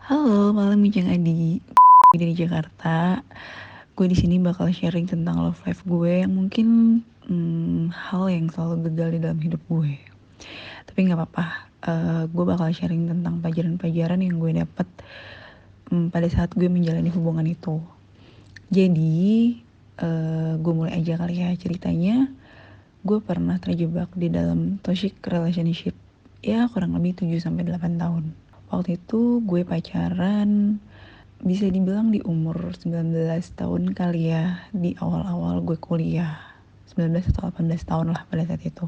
Halo, malam Bijang Adi dari Jakarta. Gue di sini bakal sharing tentang love life gue yang mungkin hal yang selalu gagal di dalam hidup gue. Tapi nggak apa-apa. Gue bakal sharing tentang pelajaran-pelajaran yang gue dapet pada saat gue menjalani hubungan itu. Jadi, gue mulai aja kali ya ceritanya. Gue pernah terjebak di dalam toxic relationship. Ya kurang lebih 7-8 tahun. Waktu itu gue pacaran bisa dibilang di umur 19 tahun kali ya, di awal-awal gue kuliah. 19 atau 18 tahun lah pada saat itu.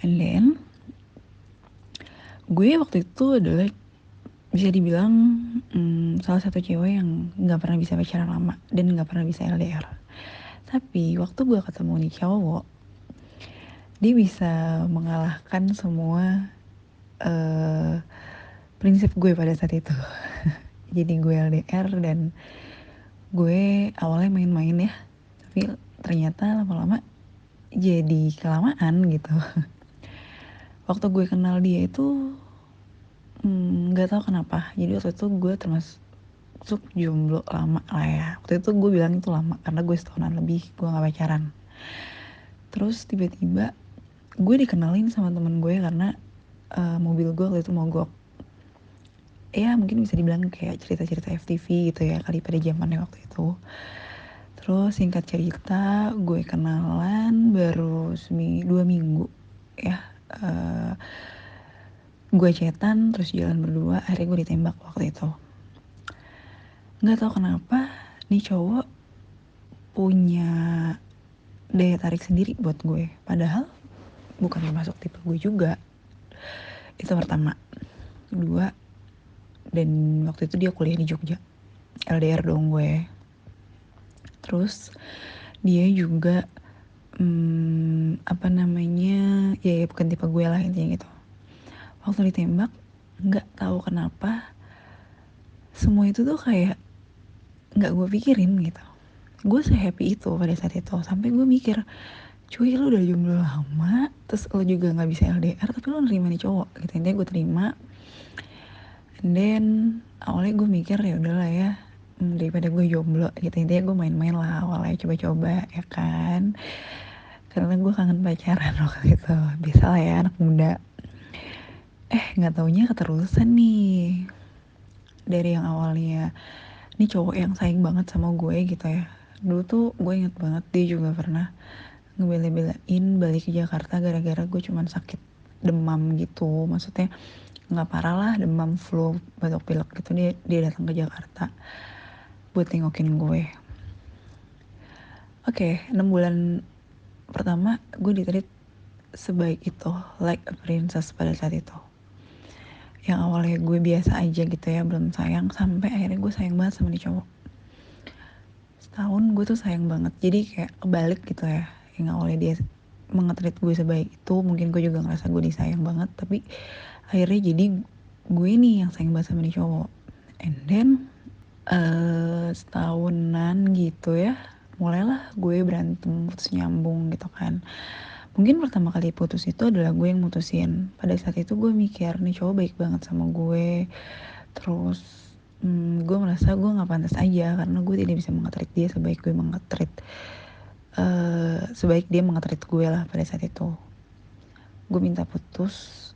And then gue waktu itu adalah bisa dibilang salah satu cewek yang gak pernah bisa pacaran lama dan gak pernah bisa LDR. Tapi waktu gue ketemu nih cowok, dia bisa mengalahkan semua prinsip gue pada saat itu. Jadi gue LDR dan gue awalnya main-main ya, tapi ternyata lama-lama jadi kelamaan gitu. Waktu gue kenal dia itu nggak tahu kenapa. Jadi waktu itu gue termasuk jomblo lama lah ya. Waktu itu gue bilang itu lama karena gue setahunan lebih gue nggak pacaran. Terus tiba-tiba gue dikenalin sama temen gue karena mobil gue waktu itu mogok. Ya mungkin bisa dibilang kayak cerita-cerita FTV gitu ya kali pada zamannya waktu itu. Terus singkat cerita gue kenalan baru 2 minggu ya. Gue chatan terus jalan berdua, akhirnya gue ditembak waktu itu. Nggak tahu kenapa nih cowok punya daya tarik sendiri buat gue, padahal bukan termasuk tipe gue juga. Itu pertama. Kedua, dan waktu itu dia kuliah di Jogja, LDR dong gue. Terus dia juga apa namanya, ya bukan tipe gue lah intinya gitu. Waktu ditembak, nggak tahu kenapa semua itu tuh kayak nggak gue pikirin gitu. Gue se-happy itu pada saat itu, sampai gue mikir, cuy lu udah jomblo lama, terus lo juga nggak bisa LDR, tapi lo nerima nih cowok gitu. Intinya gue terima. And then awalnya gue mikir ya udahlah ya, daripada gue jomblo gitu. Intinya gue main-main lah awalnya, coba-coba ya kan, karena gue kangen pacaran waktu itu. Biasa lah ya anak muda. Nggak taunya keterusan nih. Dari yang awalnya ini cowok yang sayang banget sama gue gitu ya. Dulu tuh gue inget banget dia juga pernah ngebela-belain balik ke Jakarta gara-gara gue cuman sakit demam gitu. Maksudnya nggak parah lah, demam flu batuk pilek gitu. Dia datang ke Jakarta buat tengokin gue. Oke, 6 bulan pertama gue ditreat sebaik itu, like a princess pada saat itu. Yang awalnya gue biasa aja gitu ya, belum sayang, sampai akhirnya gue sayang banget sama nih cowok. Setahun gue tuh sayang banget, jadi kayak kebalik gitu ya. Yang awalnya dia mengetreat gue sebaik itu, mungkin gue juga ngerasa gue disayang banget, tapi akhirnya jadi gue nih yang sayang banget sama nih cowok. And then setahunan gitu ya, mulailah gue berantem, putus nyambung gitu kan. Mungkin pertama kali putus itu adalah gue yang mutusin. Pada saat itu gue mikir nih cowok baik banget sama gue, terus gue merasa gue nggak pantas aja karena gue tidak bisa mengetreat dia sebaik gue mengetreat sebaik dia mengetreat gue lah pada saat itu. Gue minta putus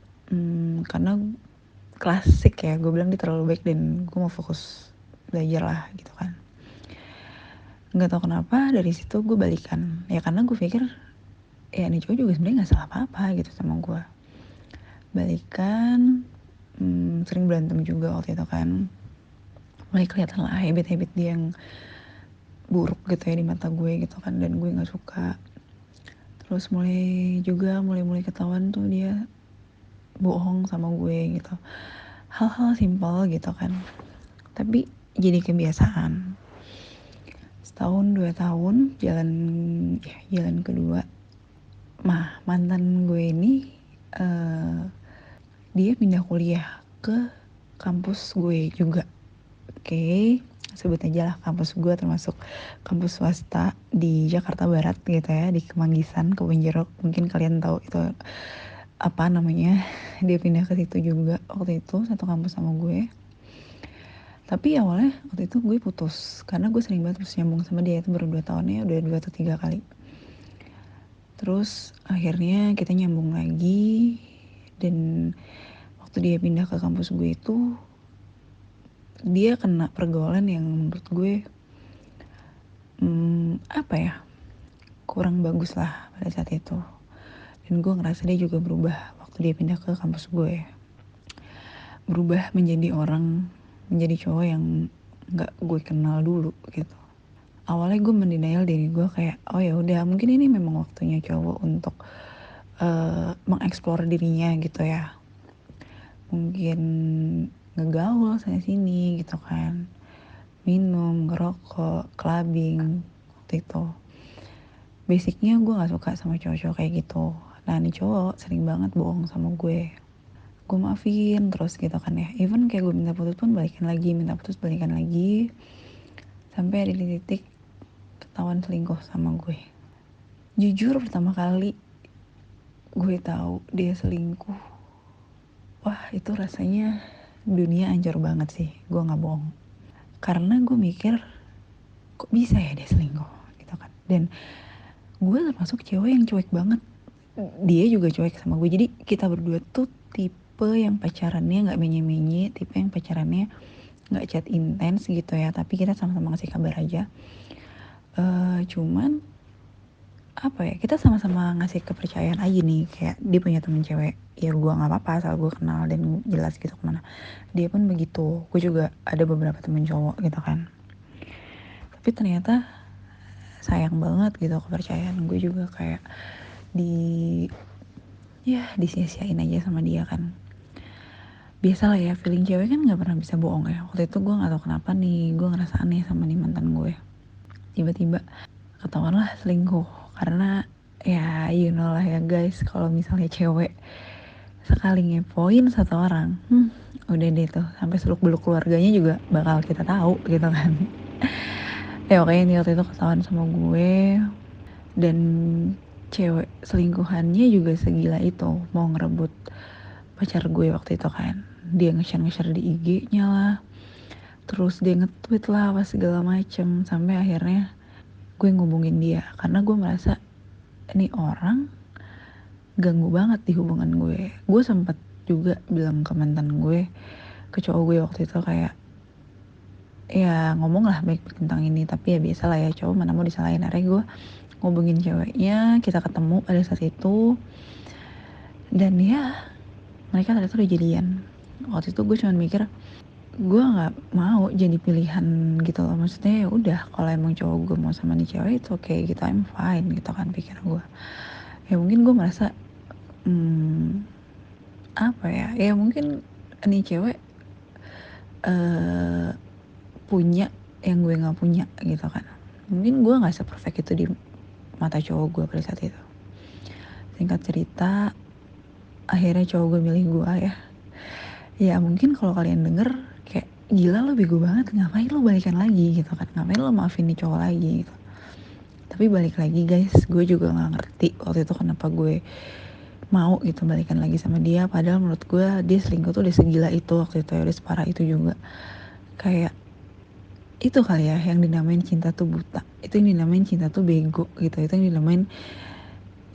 karena klasik ya, gue bilang dia terlalu baik dan gue mau fokus belajar lah gitu kan. Nggak tahu kenapa dari situ gue balikan ya, karena gue pikir ya nih cowok juga sebenarnya nggak salah apa-apa gitu sama gue. Balikan, sering berantem juga waktu itu kan. Mulai kelihatan lah habit-habit dia yang buruk gitu ya di mata gue gitu kan, dan gue nggak suka. Terus mulai ketahuan tuh dia bohong sama gue gitu, hal-hal simpel gitu kan, tapi jadi kebiasaan. Setahun 2 tahun jalan kedua, mantan gue ini dia pindah kuliah ke kampus gue juga. Oke, sebut aja lah kampus gue termasuk kampus swasta di Jakarta Barat gitu ya, di Kemanggisan, Kebonjeruk. Mungkin kalian tahu itu apa namanya. Dia pindah ke situ juga waktu itu, satu kampus sama gue. Tapi awalnya waktu itu gue putus karena gue sering banget putus nyambung sama dia, itu baru 2 tahun ya, udah 2 atau 3 kali. Terus akhirnya kita nyambung lagi, dan waktu dia pindah ke kampus gue itu dia kena pergaulan yang menurut gue apa ya, kurang bagus lah pada saat itu. Dan gue ngerasa dia juga berubah waktu dia pindah ke kampus gue, berubah menjadi orang, menjadi cowok yang nggak gue kenal dulu gitu. Awalnya gue mendenial diri gue kayak, oh ya udah mungkin ini memang waktunya cowok untuk mengeksplor dirinya gitu ya, mungkin ngegaul sana sini gitu kan, minum, ngerokok, clubbing. Waktu itu basicnya gue nggak suka sama cowok-cowok kayak gitu. Nah nih cowok sering banget bohong sama gue maafin terus gitu kan ya, even kayak gue minta putus pun balikan lagi, minta putus balikan lagi, sampai ada di titik ketahuan selingkuh sama gue. Jujur pertama kali gue tahu dia selingkuh, wah itu rasanya dunia hancur banget sih, gue nggak bohong. Karena gue mikir kok bisa ya dia selingkuh gitu kan, dan gue termasuk cewek yang cuek banget, dia juga cuek sama gue. Jadi kita berdua tuh tipe yang pacarannya nggak menye-menye, tipe yang pacarannya nggak chat intens gitu ya, tapi kita sama-sama ngasih kabar aja. Cuman apa ya, kita sama-sama ngasih kepercayaan aja nih, kayak dia punya temen cewek, ya gue nggak apa-apa asal gue kenal dan jelas gitu kemana. Dia pun begitu, gue juga ada beberapa temen cowok gitu kan. Tapi ternyata sayang banget gitu kepercayaan gue juga kayak di ya disia-siain aja sama dia kan. Biasalah ya, feeling cewek kan nggak pernah bisa bohong ya. Waktu itu gue nggak tahu kenapa nih, gue ngerasa aneh sama nih mantan gue. Tiba-tiba ketahuan lah selingkuh, karena ya you know lah ya guys, kalau misalnya cewek sekali ngepoin satu orang, udah deh tuh sampai seluk beluk keluarganya juga bakal kita tahu gitu kan. Ya makanya nih waktu itu ketahuan sama gue, dan cewek selingkuhannya juga segila itu mau ngerebut pacar gue waktu itu kan. Dia nge-share di IG-nya lah, terus dia nge-tweet lah apa segala macem, sampai akhirnya gue ngubungin dia karena gue merasa ini orang ganggu banget di hubungan gue. Gue sempet juga bilang ke mantan gue, ke cowok gue waktu itu, kayak ya ngomong lah baik tentang ini, tapi ya biasa lah ya, cowok mana mau disalahin. Akhirnya gue ngubungin ceweknya, kita ketemu pada saat itu, dan ya mereka ternyata udah jadian. Waktu itu gue cuma mikir gue nggak mau jadi pilihan gitu loh, maksudnya ya udah kalau emang cowok gue mau sama nih cewek itu oke gitu, I'm fine gitu kan pikir gue. Ya mungkin gue merasa apa ya, ya mungkin nih cewek uh, punya yang gue nggak punya gitu kan. Mungkin gue nggak seperfect itu di mata cowok gue pada saat itu. Singkat cerita, akhirnya cowok gue milih gue ya. Ya mungkin kalau kalian denger kayak gila lo bego banget, ngapain lo balikan lagi gitu kan, ngapain lo maafin nih cowok lagi gitu. Tapi balik lagi guys, gue juga nggak ngerti waktu itu kenapa gue mau gitu balikan lagi sama dia, padahal menurut gue dia selingkuh tuh udah segila itu waktu itu ya, udah separah itu juga. Kayak itu kali ya yang dinamain cinta tuh buta, itu yang dinamain cinta tuh bego gitu, itu yang dinamain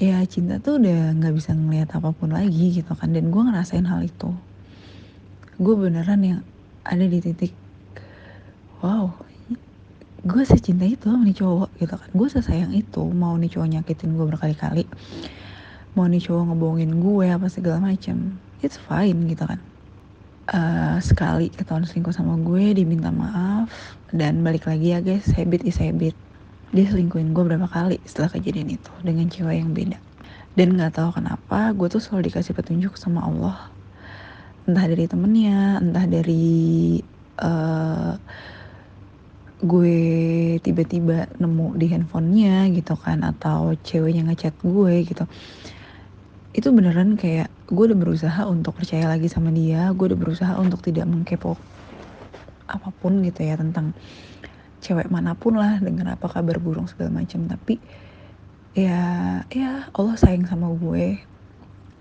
ya cinta tuh udah nggak bisa ngelihat apapun lagi gitu kan. Dan gue ngerasain hal itu, gue beneran yang ada di titik wow, gue secinta itu sama nih cowok gitu kan, gue sesayang itu, mau nih cowok nyakitin gue berkali-kali, mau nih cowok ngebohongin gue apa segala macam, it's fine gitu kan. Sekali ketahuan selingkuh sama gue, diminta maaf, dan balik lagi ya guys, habit is habit. Dia selingkuhin gue berapa kali setelah kejadian itu dengan cewek yang beda. Dan nggak tahu kenapa gue tuh selalu dikasih petunjuk sama Allah, entah dari temennya, entah dari gue tiba-tiba nemu di handphonenya gitu kan, atau ceweknya ngechat gue gitu. Itu beneran kayak gue udah berusaha untuk percaya lagi sama dia, gue udah berusaha untuk tidak mengkepo apapun gitu ya tentang cewek manapun lah, dengan apa kabar burung segala macam. Tapi ya Allah sayang sama gue.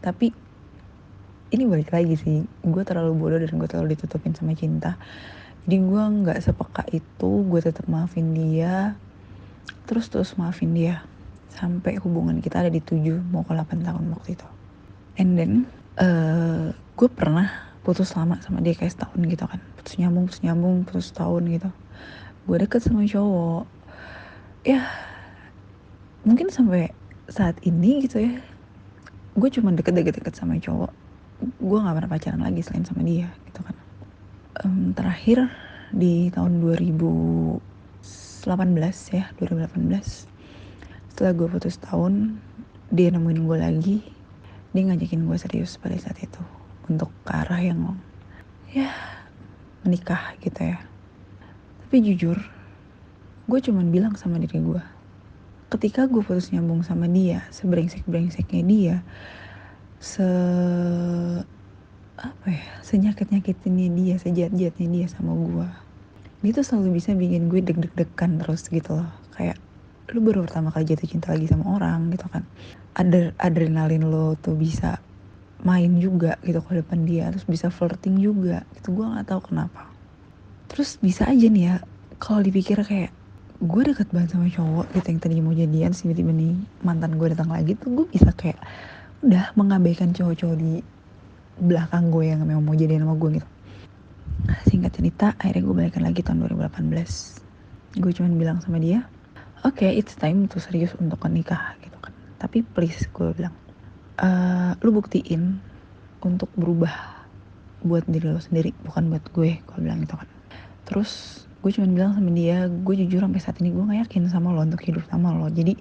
Tapi ini balik lagi sih, gue terlalu bodoh dan gue terlalu ditutupin sama cinta. Jadi gue nggak sepeka itu, gue tetap maafin dia, terus maafin dia sampai hubungan kita ada di 7 mau ke 8 tahun waktu itu. And then gue pernah putus lama sama dia kayak setahun gitu kan, putus setahun gitu. Gue deket sama cowok, ya mungkin sampai saat ini gitu ya, gue cuma deket sama cowok, gue nggak pernah pacaran lagi selain sama dia gitu kan. Terakhir di tahun 2018 ya, 2018 setelah gue putus tahun, dia nemuin gue lagi, dia ngajakin gue serius pada saat itu untuk ke arah yang ya menikah gitu ya. Tapi jujur, gue cuman bilang sama diri gue, ketika gue putus nyambung sama dia, sebrengsek-brengseknya dia, senyakit-nyakitinnya dia, sejahat-jahatnya dia sama gue, dia tuh selalu bisa bikin gue deg-degan terus gitu loh. Kayak lu baru pertama kali jatuh cinta lagi sama orang gitu kan, adrenalin lo tuh bisa main juga gitu ke depan dia, terus bisa flirting juga gitu. Gue nggak tahu kenapa. Terus bisa aja nih ya, kalau dipikir kayak gue deket banget sama cowok gitu yang tadinya mau jadian, tiba-tiba nih mantan gue datang lagi, tuh gue bisa kayak udah mengabaikan cowok-cowok di belakang gue yang memang mau jadian sama gue gitu. Singkat cerita, akhirnya gue balikan lagi tahun 2018. Gue cuman bilang sama dia, oke, it's time to serius untuk nikah gitu kan. Tapi please, gue bilang, lu buktiin untuk berubah buat diri lo sendiri, bukan buat gue bilang gitu kan. Terus gue cuma bilang sama dia, gue jujur sampai saat ini gue gak yakin sama lo untuk hidup sama lo. Jadi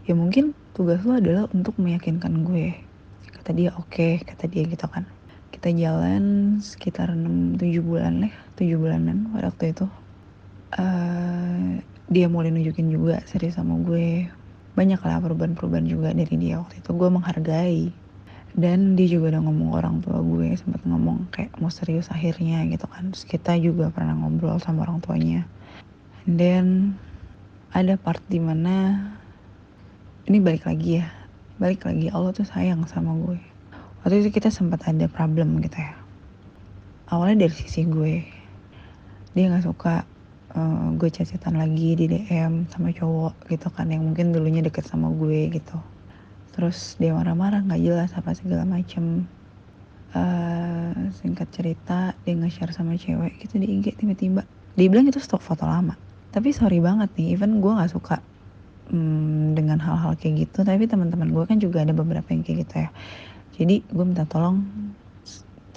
ya mungkin tugas lo adalah untuk meyakinkan gue. Kata dia oke, kata dia gitu kan. Kita jalan sekitar 6-7 bulan lah, 7 bulanan pada waktu itu. Dia mulai nunjukin juga serius sama gue. Banyak lah perubahan-perubahan juga dari dia waktu itu. Gue menghargai. Dan dia juga udah ngomong ke orang tua gue, sempat ngomong kayak mau serius akhirnya gitu kan. Terus kita juga pernah ngobrol sama orang tuanya. And then ada part dimana ini balik lagi Allah tuh sayang sama gue. Waktu itu kita sempat ada problem gitu ya. Awalnya dari sisi gue, dia nggak suka gue chat-chatan lagi di DM sama cowok gitu kan, yang mungkin dulunya deket sama gue gitu. Terus dia marah-marah nggak jelas apa segala macem. Singkat cerita, dia nge-share sama cewek gitu di IG tiba-tiba. Dia bilang itu stok foto lama. Tapi sorry banget nih, even gue nggak suka dengan hal-hal kayak gitu, tapi teman-teman gue kan juga ada beberapa yang kayak gitu ya. Jadi gue minta tolong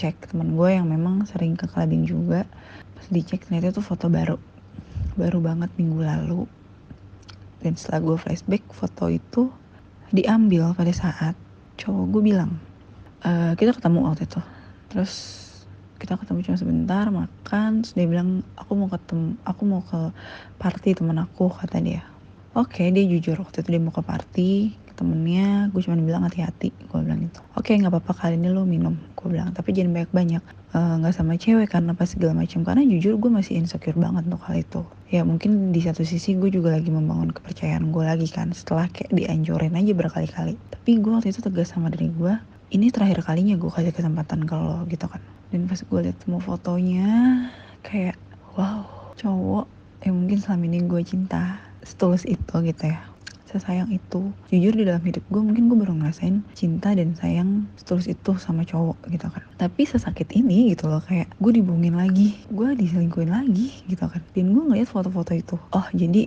cek teman gue yang memang sering ke clubbing juga. Pas dicek ternyata itu foto baru banget minggu lalu. Dan setelah gue flashback, foto itu diambil pada saat cowok gue bilang, kita ketemu waktu itu. Terus kita ketemu cuma sebentar, makan. Terus dia bilang, aku mau ke party temen aku, kata dia. Oke, dia jujur waktu itu dia mau ke party temennya. Gue cuma bilang hati-hati, gue bilang gitu. Oke, nggak apa-apa, kali ini lo minum, gue bilang, tapi jangan banyak-banyak. Nggak sama cewek karena apa segala macam. Karena jujur gue masih insecure banget untuk hal itu. Ya mungkin di satu sisi gue juga lagi membangun kepercayaan gue lagi kan, setelah kayak dianjurin aja berkali-kali. Tapi gue waktu itu tegas sama diri gue, ini terakhir kalinya gue kasih kesempatan ke lo gitu kan. Dan pas gue liat semua fotonya, kayak wow, cowok yang mungkin selama ini gue cinta setulus itu gitu ya, sesayang itu. Jujur di dalam hidup gue mungkin gue baru ngerasain cinta dan sayang setulus itu sama cowok gitu kan. Tapi sesakit ini gitu loh, kayak gue dibohongin lagi, gue diselingkuhin lagi gitu kan. Dan gue ngeliat foto-foto itu, oh jadi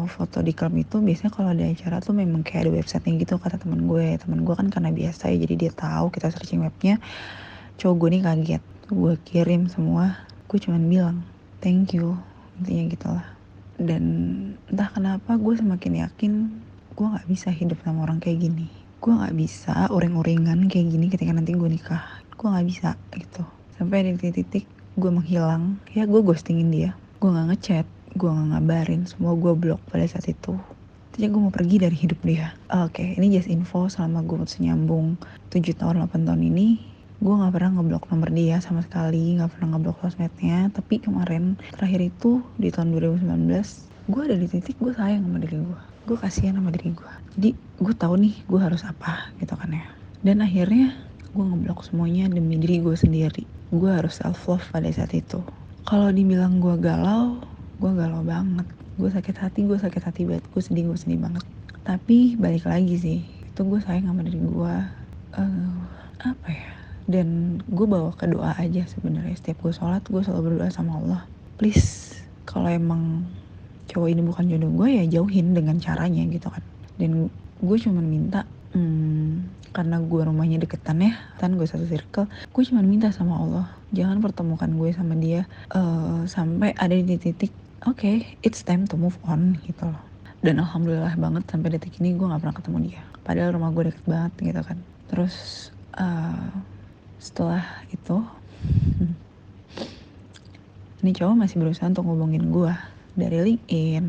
foto di klub itu biasanya kalau ada acara tuh memang kayak ada websitenya gitu, kata teman gue kan karena biasa ya, jadi dia tahu kita searching webnya. Cowok gue nih kaget, gue kirim semua, gue cuman bilang thank you, intinya gitulah. Dan entah kenapa gue semakin yakin gue gak bisa hidup sama orang kayak gini. Gue gak bisa uring-uringan kayak gini ketika nanti gue nikah. Gue gak bisa gitu. Sampai ada titik gue menghilang, ya gue ghostingin dia. Gue gak ngechat, gue gak ngabarin, semua gue blok pada saat itu. Jadi gue mau pergi dari hidup dia. Oke, ini just info, selama gue putus nyambung 7 tahun 8 tahun ini, gue gak pernah ngeblok nomor dia sama sekali, gak pernah ngeblok sosmednya. Tapi kemarin terakhir itu di tahun 2019, gue ada di titik gue sayang sama diri gue kasihan sama diri gue. Jadi gue tahu nih gue harus apa gitu kan ya. Dan akhirnya gue ngeblok semuanya demi diri gue sendiri. Gue harus self love pada saat itu. Kalau dibilang gue galau banget. Gue sakit hati banget. Gue sedih banget. Tapi balik lagi sih, itu gue sayang sama diri gue. Apa ya? Dan gue bawa ke doa aja sebenarnya. Setiap gue sholat, gue selalu berdoa sama Allah. Please, kalau emang cowok ini bukan jodoh gue, ya jauhin dengan caranya gitu kan. Dan gue cuman minta, karena gue rumahnya deketan ya, kan gue satu circle, gue cuman minta sama Allah, jangan pertemukan gue sama dia sampai ada di titik okay, it's time to move on gitu loh. Dan alhamdulillah banget sampai detik ini gue gak pernah ketemu dia, padahal rumah gue deket banget gitu kan. Terus setelah itu ini cowok masih berusaha untuk ngubungin gue dari LinkedIn,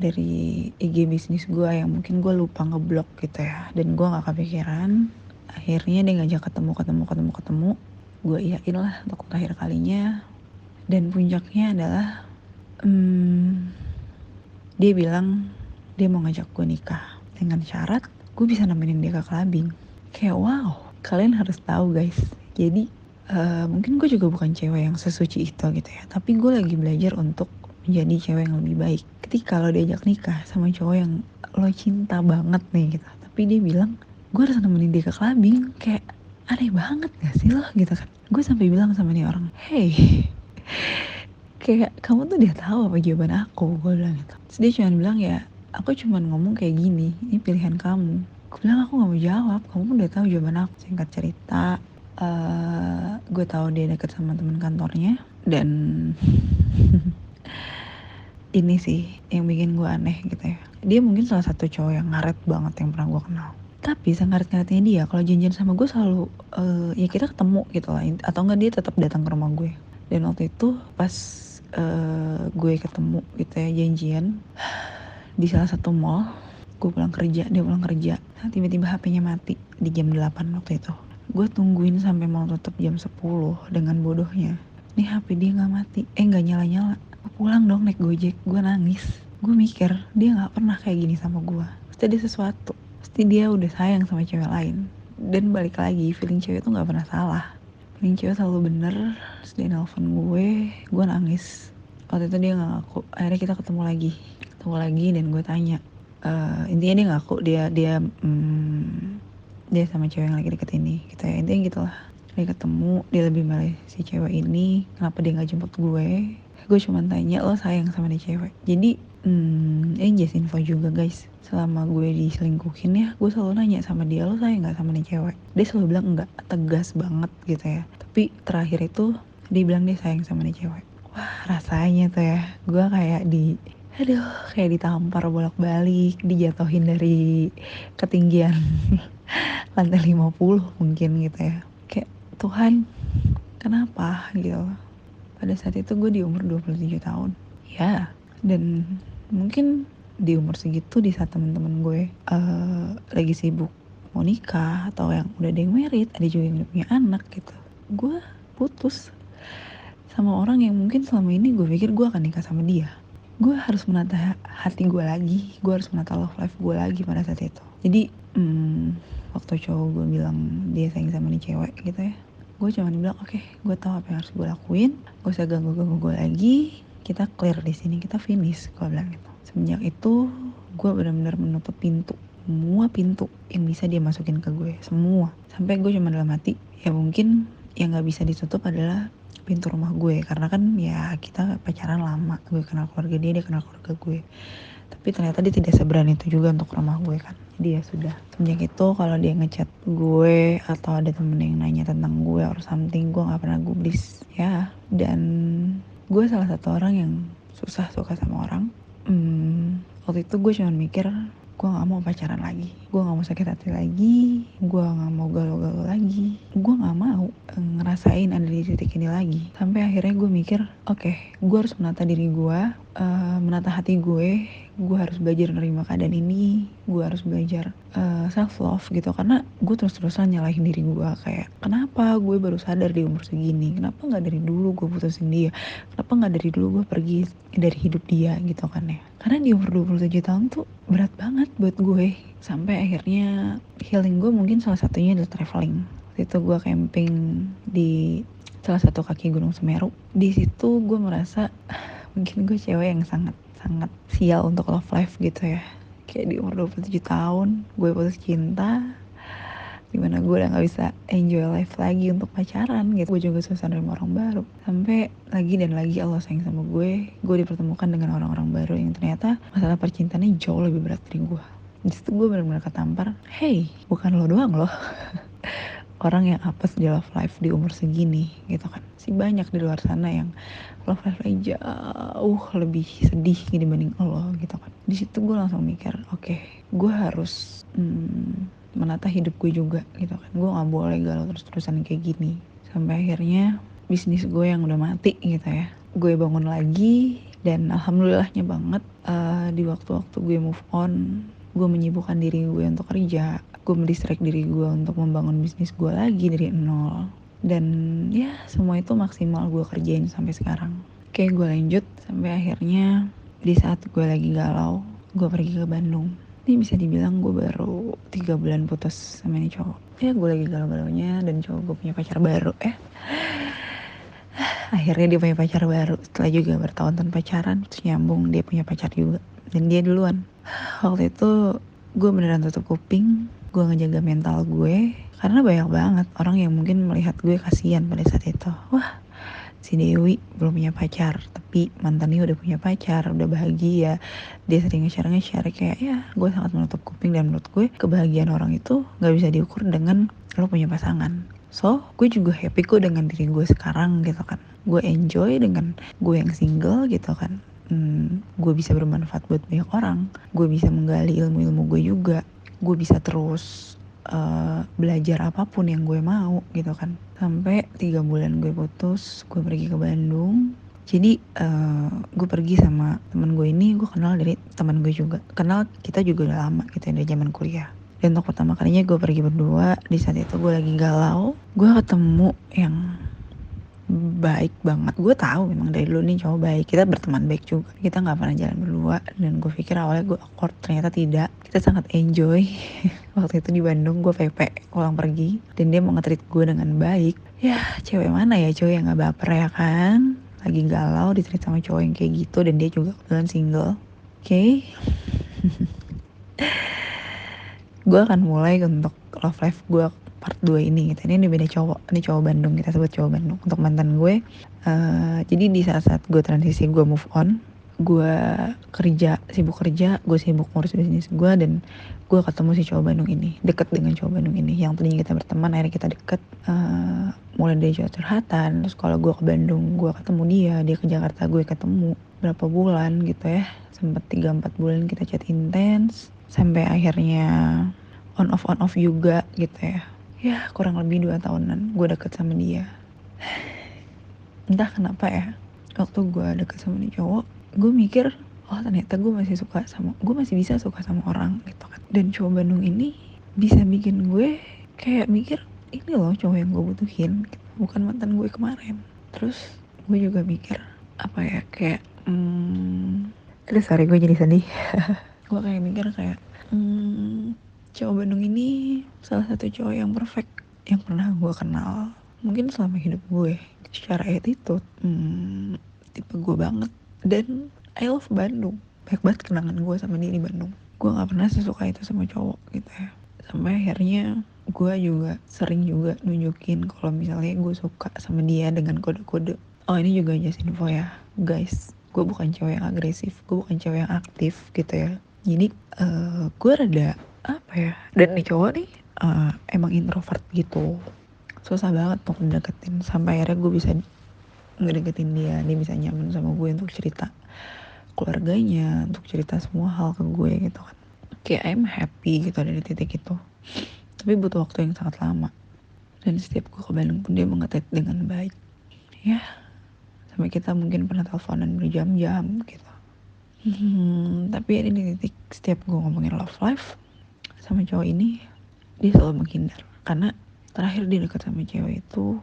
dari IG bisnis gue yang mungkin gue lupa ngeblok gitu ya, dan gue nggak kepikiran. Akhirnya dia ngajak ketemu. Gue iyain lah untuk terakhir kalinya. Dan puncaknya adalah dia bilang dia mau ngajak gue nikah dengan syarat gue bisa nemenin dia ke clubbing. Kayak wow, kalian harus tahu guys. Jadi mungkin gue juga bukan cewek yang sesuci itu gitu ya, tapi gue lagi belajar untuk menjadi cewek yang lebih baik. Ketika lo diajak nikah sama cowok yang lo cinta banget nih gitu, tapi dia bilang gue harus nemenin dia ke clubbing, kayak aneh banget gak sih lo gitu kan. Gue sampai bilang sama nih orang, hey, kayak kamu tuh udah tahu apa jawaban aku, gue bilang gitu. Terus dia cuma bilang ya, aku cuma ngomong kayak gini, ini pilihan kamu. Gue bilang aku gak mau jawab, kamu udah tahu jawaban aku. Singkat cerita, gue tahu dia deket sama teman kantornya. Dan ini sih yang bikin gue aneh gitu ya, dia mungkin salah satu cowok yang ngaret banget yang pernah gue kenal. Tapi sengaret-ngaretnya dia kalau janjian sama gue selalu ya kita ketemu gitu lah, atau enggak dia tetap datang ke rumah gue. Dan waktu itu pas gue ketemu gitu ya, janjian di salah satu mall. Gue pulang kerja, dia pulang kerja, tiba-tiba HP-nya mati di jam 8 waktu itu. Gue tungguin sampai mau tutup jam 10 dengan bodohnya. Nih HP dia gak mati, gak nyala-nyala. Gue pulang dong naik Gojek, gue nangis. Gue mikir, dia gak pernah kayak gini sama gue. Pasti ada sesuatu, pasti dia udah sayang sama cewek lain. Dan balik lagi, feeling cewek itu gak pernah salah. Feeling cewek selalu bener. Terus dia nelfon gue nangis. Waktu itu dia gak ngaku, akhirnya kita ketemu lagi dan gue tanya. Intinya dia ngaku dia sama cewek yang lagi deket ini gitu ya, intinya gitulah. Dia ketemu, dia lebih milih si cewek ini, kenapa dia nggak jemput gue cuma tanya lo sayang sama nih cewek. Jadi ini just info juga guys, selama gue diselingkuhin ya, gue selalu nanya sama dia, lo sayang nggak sama nih cewek. Dia selalu bilang enggak, tegas banget gitu ya. Tapi terakhir itu dia bilang dia sayang sama nih cewek. Wah rasanya tuh ya, gue kayak kayak ditampar bolak-balik, dijatuhin dari ketinggian lantai 50 mungkin gitu ya. Kayak Tuhan, kenapa gitu. Pada saat itu gue di umur 27 tahun. Ya, dan mungkin di umur segitu, di saat teman-teman gue lagi sibuk mau nikah atau yang udah ada yang married, ada juga yang udah punya anak gitu. Gue putus sama orang yang mungkin selama ini gue pikir gue akan nikah sama dia. Gue harus menata hati gue lagi, gue harus menata love life gue lagi pada saat itu. Jadi waktu cowok gue bilang dia sayang sama nih cewek gitu ya, gue cuma bilang oke, gue tahu apa yang harus gue lakuin, gak usah ganggu gue lagi, kita clear di sini, kita finish, gue bilang gitu. Semenjak itu gue benar-benar menutup semua pintu yang bisa dia masukin ke gue, semua. Sampai gue cuma dalam hati, ya mungkin yang nggak bisa ditutup adalah pintu rumah gue, karena kan ya kita pacaran lama, gue kenal keluarga dia kenal keluarga gue. Tapi ternyata dia tidak seberani itu juga untuk rumah gue kan. Jadi ya sudah, semenjak itu kalau dia ngechat gue atau ada temen yang nanya tentang gue or something, gue gak pernah gubris ya. Dan gue salah satu orang yang susah suka sama orang. Waktu itu gue cuma mikir, gue gak mau pacaran lagi, gue gak mau sakit hati lagi, gue gak mau galau-galau lagi, gue gak mau ngerasain ada di titik ini lagi. Sampai akhirnya gue mikir, oke, gue harus menata diri gue, menata hati gue harus belajar menerima keadaan ini, gue harus belajar self love gitu. Karena gue terus-terusan nyalahin diri gue, kayak kenapa gue baru sadar di umur segini, kenapa gak dari dulu gue putusin dia, kenapa gak dari dulu gue pergi dari hidup dia gitu kan ya. Karena di umur 27 tahun tuh berat banget buat gue. Sampai akhirnya healing gue mungkin salah satunya adalah traveling. Waktu itu gue camping di salah satu kaki Gunung Semeru. Di situ gue merasa mungkin gue cewek yang sangat sangat sial untuk love life gitu ya. Kayak di umur 27 tahun gue putus cinta, dimana gue udah gak bisa enjoy life lagi untuk pacaran gitu. Gue juga susah nerima orang baru. Sampai lagi dan lagi Allah sayang sama gue dipertemukan dengan orang-orang baru yang ternyata masalah percintaannya jauh lebih berat dari gue. Di situ gue benar-benar ketampar, hey, bukan lo doang loh orang yang apes di love life di umur segini gitu kan. Si banyak di luar sana yang love life jauh lebih sedih dibanding lo gitu kan. Di situ gue langsung mikir, oke, gue harus menata hidup gue juga gitu kan. Gue nggak boleh galau terus-terusan kayak gini. Sampai akhirnya bisnis gue yang udah mati gitu ya, gue bangun lagi. Dan alhamdulillahnya banget, di waktu-waktu gue move on, gue menyibukkan diri gue untuk kerja, gue mendistract diri gue untuk membangun bisnis gue lagi dari nol. Dan ya semua itu maksimal gue kerjain sampai sekarang. Kayak gue lanjut sampai akhirnya di saat gue lagi galau, gue pergi ke Bandung. Ini bisa dibilang gue baru 3 bulan putus sama ini cowok. Ya gue lagi galau-galaunya dan cowok gue punya pacar baru. Akhirnya dia punya pacar baru. Setelah juga bertahun-tahun pacaran, terus nyambung dia punya pacar juga. Dan dia duluan. Waktu itu gue beneran tutup kuping, gue ngejaga mental gue. Karena banyak banget orang yang mungkin melihat gue kasihan pada saat itu. Wah, si Dewi belum punya pacar, tapi mantannya udah punya pacar, udah bahagia. Dia sering nge-share kayak, ya gue sangat menutup kuping. Dan menurut gue kebahagiaan orang itu gak bisa diukur dengan lo punya pasangan. So, gue juga happy kok dengan diri gue sekarang gitu kan. Gue enjoy dengan gue yang single gitu kan. Gue bisa bermanfaat buat banyak orang. Gue bisa menggali ilmu-ilmu gue juga. Gue bisa terus belajar apapun yang gue mau gitu kan. Sampai 3 bulan gue putus, gue pergi ke Bandung. Jadi gue pergi sama teman gue ini, gue kenal dari teman gue juga. Kenal kita juga udah lama gitu ya, dari zaman kuliah. Dan untuk pertama kalinya gue pergi berdua. Di saat itu gue lagi galau, gue ketemu yang baik banget. Gue tahu memang dari dulu nih cowok baik, kita berteman baik juga, kita nggak pernah jalan berdua. Dan gue pikir awalnya gue awkward, ternyata tidak. Kita sangat enjoy. Waktu itu di Bandung gue PP pulang pergi, dan dia mau nge-treat gue dengan baik. Ya cewek mana ya cowok yang nggak baper ya kan, lagi galau di-treat sama cowok yang kayak gitu. Dan dia juga kebetulan single. Oke. Gue akan mulai untuk love life gue part 2 ini gitu. Ini beda cowok, ini cowok Bandung, kita sebut cowok Bandung. Untuk mantan gue, jadi di saat-saat gue transisi, gue move on, gue sibuk kerja, gue sibuk ngurus bisnis gue, dan gue ketemu si cowok Bandung ini, deket dengan cowok Bandung ini. Yang tadinya kita berteman, akhirnya kita deket, mulai dari curhatan. Terus kalau gue ke Bandung, gue ketemu dia ke Jakarta, gue ketemu berapa bulan gitu ya, sempet 3-4 bulan kita chat intens, sampai akhirnya on off juga gitu ya. Ya kurang lebih 2 tahunan gue deket sama dia. Entah kenapa ya, waktu gue deket sama nih cowok, gue mikir, oh ternyata gue masih bisa suka sama orang gitu kan. Dan cowok Bandung ini bisa bikin gue kayak mikir, ini loh cowok yang gue butuhin gitu. Bukan mantan gue kemarin. Terus gue juga mikir, apa ya, kayak aduh sorry gue jadi sedih. Gue kayak mikir kayak cowok Bandung ini salah satu cowok yang perfect yang pernah gue kenal mungkin selama hidup gue. Secara attitude tipe gue banget. Dan I love Bandung, banyak banget kenangan gue sama dia di Bandung. Gue gak pernah sesuka itu sama cowok gitu ya. Sampai akhirnya gue juga sering juga nunjukin kalau misalnya gue suka sama dia dengan kode-kode. Oh ini juga just info ya guys, gue bukan cowok yang agresif, gue bukan cowok yang aktif gitu ya. Jadi gue rada apa ya, dan nih cowok nih emang introvert gitu, susah banget untuk mendeketin. Sampai akhirnya gue bisa ngedeketin dia bisa nyaman sama gue untuk cerita keluarganya, untuk cerita semua hal ke gue gitu kan. Kayak I'm happy gitu dari titik itu. Tapi butuh waktu yang sangat lama. Dan setiap gue ke Bandung pun dia mengetet dengan baik. Ya, sampai kita mungkin pernah teleponan berjam-jam gitu. Tapi ada di titik setiap gue ngomongin love life sama cowok ini, dia selalu menghindar. Karena terakhir dia dekat sama cewek itu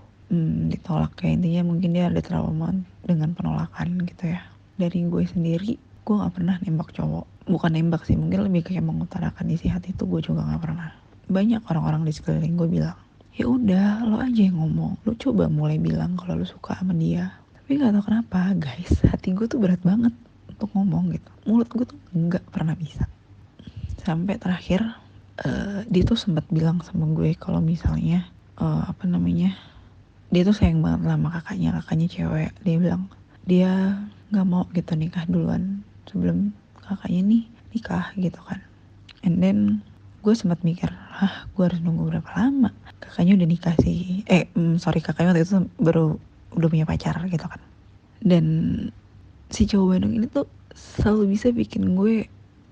ditolak. Kayak intinya mungkin dia ada trauma dengan penolakan gitu ya. Dari gue sendiri, gue gak pernah nembak cowok. Bukan nembak sih, mungkin lebih kayak mengutarakan isi hati itu gue juga gak pernah. Banyak orang-orang di sekeliling gue bilang, ya udah lo aja yang ngomong, lo coba mulai bilang kalau lo suka sama dia. Tapi nggak tahu kenapa guys, hati gue tuh berat banget untuk ngomong gitu, mulut gue tuh nggak pernah bisa. Sampai terakhir dia tuh sempat bilang sama gue kalau misalnya apa namanya, dia tuh sayang banget sama kakaknya cewek. Dia bilang dia nggak mau gitu nikah duluan sebelum kakaknya nih nikah gitu kan. And then gue sempat mikir, gue harus nunggu berapa lama? Kakaknya udah nikah sih. Kakaknya waktu itu baru udah punya pacar gitu kan. Dan si cowok Bandung ini tuh selalu bisa bikin gue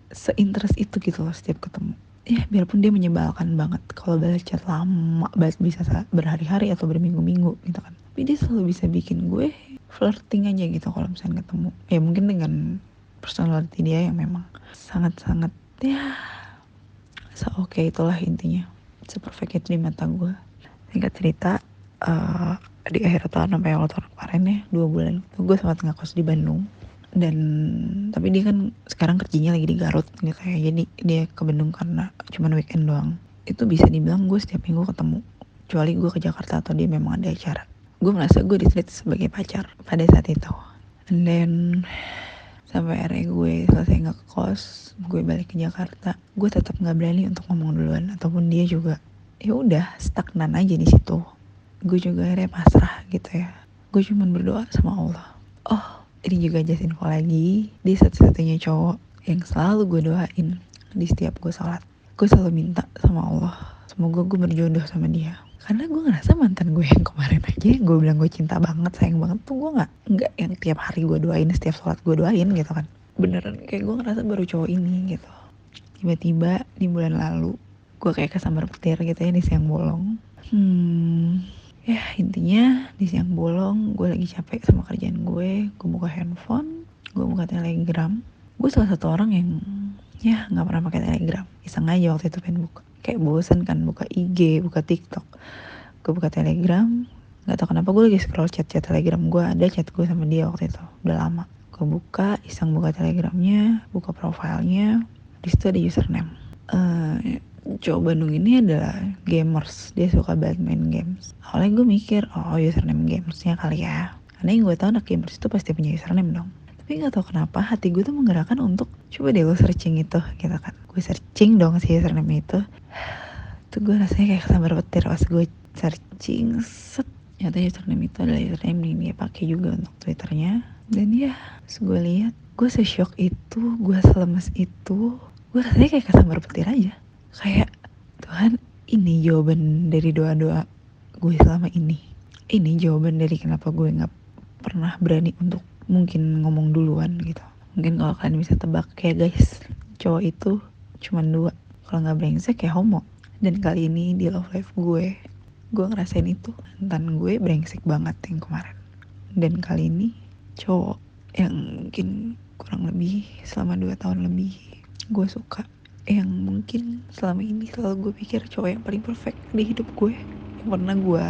seinterest itu gitu loh setiap ketemu. Ya biarpun dia menyebalkan banget kalau balas chat lama banget, bisa berhari-hari atau berminggu-minggu gitu kan, tapi dia selalu bisa bikin gue flirting aja gitu kalau misalnya ketemu. Ya mungkin dengan personality dia yang memang sangat-sangat ya oke itulah intinya, seperfect itu di mata gue. Singkat cerita, di akhir tahun sampai awal tahun kemarin ya 2 bulan itu gue sempat ngekos di Bandung. Dan tapi dia kan sekarang kerjanya lagi di Garut gitu ya, jadi dia ke Bandung karena cuman weekend doang. Itu bisa dibilang gue setiap minggu ketemu, kecuali gue ke Jakarta atau dia memang ada acara. Gue merasa gue di-treat sebagai pacar pada saat itu. And then sampai akhirnya gue selesai ngekos, gue balik ke Jakarta, gue tetap nggak berani untuk ngomong duluan, ataupun dia juga. Ya udah stagnan aja di situ. Gue juga akhirnya pasrah gitu ya. Gue cuman berdoa sama Allah. Oh, ini juga just info lagi, dia satu-satunya cowok yang selalu gue doain di setiap gue sholat. Gue selalu minta sama Allah, semoga gue berjodoh sama dia. Karena gue ngerasa mantan gue yang kemarin aja, yang gue bilang gue cinta banget, sayang banget tuh, gue nggak yang tiap hari gue doain, setiap sholat gue doain gitu kan. Beneran kayak gue ngerasa baru cowok ini gitu. Tiba-tiba di bulan lalu gue kayak kesambar petir gitu ya di siang bolong. Ya intinya di siang bolong gue lagi capek sama kerjaan gue buka handphone, gue buka Telegram. Gue salah satu orang yang ya nggak pernah pakai Telegram, iseng aja waktu itu pengen buka, kayak bosen kan buka IG, buka TikTok. Gue buka Telegram, nggak tahu kenapa gue lagi scroll chat Telegram gue, ada chat gue sama dia waktu itu udah lama. Gue buka, iseng buka Telegramnya, buka profilnya, di situ ada username. Cowok Bandung ini adalah gamers, dia suka banget main games. Awalnya gue mikir, oh username gamesnya kali ya, karena yang gue tahu anak gamers itu pasti punya username dong. Tapi nggak tahu kenapa hati gue tuh menggerakkan untuk coba deh lo searching itu gitu kan. Gue searching dong si username itu. Tuh gue rasanya kayak kesambar petir pas gue searching, set. Ternyata username itu adalah username yang dia pakai juga untuk Twitternya. Dan ya, pas gue lihat, gue se-shock itu, gue selemes itu. Gue rasanya kayak kesambar petir aja. Kayak, Tuhan, ini jawaban dari doa-doa gue selama ini. Ini jawaban dari kenapa gue gak pernah berani untuk mungkin ngomong duluan gitu. Mungkin kalau kalian bisa tebak kayak guys, cowok itu cuman 2. Kalau gak brengsek kayak homo. Dan kali ini di love life gue ngerasain itu. Mantan gue brengsek banget yang kemarin. Dan kali ini cowok yang mungkin kurang lebih selama 2 tahun lebih gue suka, yang mungkin selama ini selalu gue pikir cowok yang paling perfect di hidup gue yang pernah gue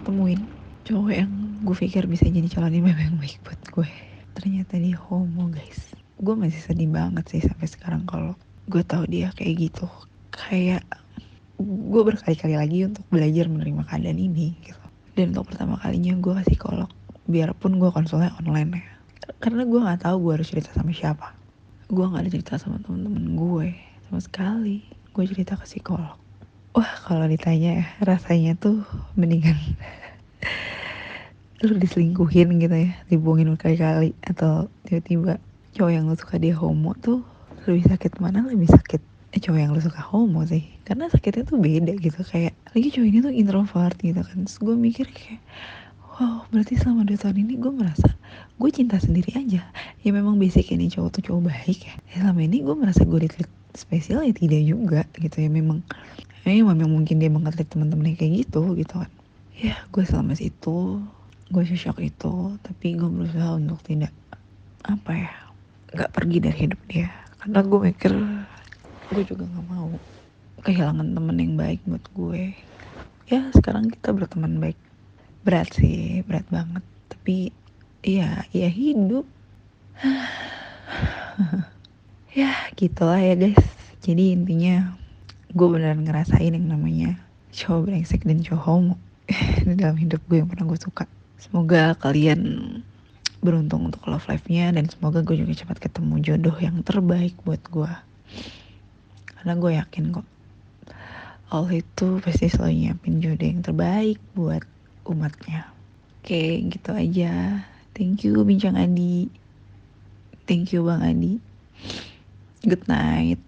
temuin. Cowok yang gue pikir bisa jadi calon imam yang baik buat gue, ternyata dia homo guys. Gue masih sedih banget sih sampai sekarang kalau gue tahu dia kayak gitu. Kayak gue berkali-kali lagi untuk belajar menerima keadaan ini gitu. Dan untuk pertama kalinya gue ke psikolog, biarpun gue konsulnya online ya, karena gue nggak tahu gue harus cerita sama siapa. Gue nggak ada cerita sama temen-temen gue sama sekali. Gue cerita ke psikolog. Wah, kalau ditanya ya, rasanya tuh mendingan lu diselingkuhin gitu ya, dibohongin berkali-kali, atau tiba-tiba cowok yang lu suka dia homo tuh lebih sakit mana? Lebih sakit cowok yang lu suka homo sih, karena sakitnya tuh beda gitu. Kayak lagi cowok ini tuh introvert gitu kan. Terus gue mikir kayak, wow, berarti selama 2 tahun ini gue merasa gue cinta sendiri aja. Ya memang basic ini cowok tuh cowok baik ya. Selama ini gue merasa gue di-treat spesial ya tidak juga gitu ya. Memang mungkin dia mengatlet teman-temannya kayak gitu kan. Ya gue selama itu gue shock itu, tapi gue berusaha untuk tidak nggak pergi dari hidup dia, karena gue mikir gue juga nggak mau kehilangan temen yang baik buat gue. Ya sekarang kita berteman baik, berat sih, berat banget, tapi ya hidup. Ya gitulah ya guys. Jadi intinya gue beneran ngerasain yang namanya cowok brengsek dan cowok homo di dalam hidup gue yang pernah gue suka. Semoga kalian beruntung untuk love life-nya, dan semoga gue juga cepat ketemu jodoh yang terbaik buat gue. Karena gue yakin kok Allah itu pasti selalu nyiapin jodoh yang terbaik buat umatnya. Oke, gitu aja. Thank you Bincang Adi. Thank you Bang Adi. Good night.